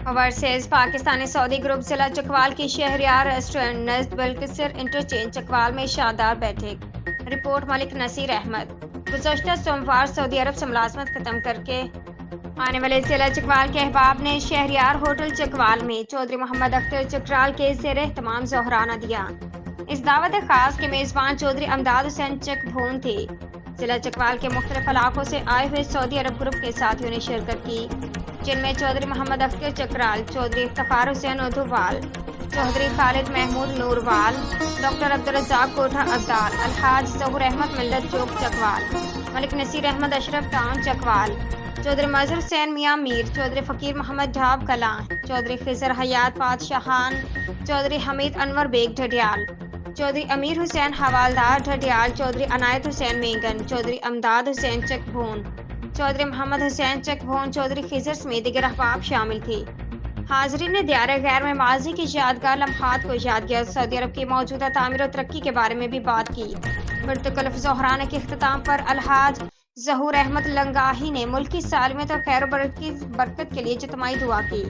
Overseas Pakistani Saudi group जिला चकवाल की Shahryar restaurant नज़द बलकसर interchange Chakwal में शानदार बैठक। रिपोर्ट मलिक नसीर अहमद। गुज़श्ता सोमवार सऊदी अरब से मुलाजमत खत्म करके आने वाले जिला चकवाल के अहबाब ने शहरियार होटल चकवाल में चौधरी मोहम्मद अख्तर चकराल के ज़ेर एहतमाम ज़ोहराना दिया। इस दावत खास के मेज़बान चौधरी अमदाद हुसैन चक भून थे। जिला चकवाल के मुख्तलिफ इलाकों से आए हुए सऊदी अरब ग्रुप के साथियों ने शिरकत की, जिनमें चौधरी मोहम्मद अख्तर चकराल, चौधरी इफ्तिखार हुसैन उधुवाल, चौधरी खालिद महमूद नूरवाल, डॉक्टर अब्दुल रज़ाक कोठा अब्दाल, अलहाज ज़हूर अहमद मिल्लत चौक चकवाल, मलिक नसीर अहमद अशरफ टाउन चकवाल, चौधरी मजहर हुसैन मियाँ मीर, चौधरी फ़कीर मोहम्मद ढाब कलां, चौधरी खिजर हयात पातशाहान, चौधरी हमीद अनवर बेग ढडियाल, चौधरी अमीर हुसैन हवालदार ढडियाल, चौधरी अनायत हुसैन मेंगन, चौधरी अमदाद हुसैन चकभून, चौधरी मोहम्मद हुसैन चकभून, चौधरी खिजर समेत दीगर अहबाब शामिल थे। हाज़रीन ने दियार गैर में माजी की यादगार लम्हात को याद किया। सऊदी अरब की मौजूदा तामीर और तरक्की के बारे में भी बात की। मुर्तकलिफ ज़ोहराने के इख्तिताम पर अलहाज ज़हूर अहमद लंगाही ने मुल्क की सालमियत और खैर बरकत के लिए इज्तिमाई दुआ की।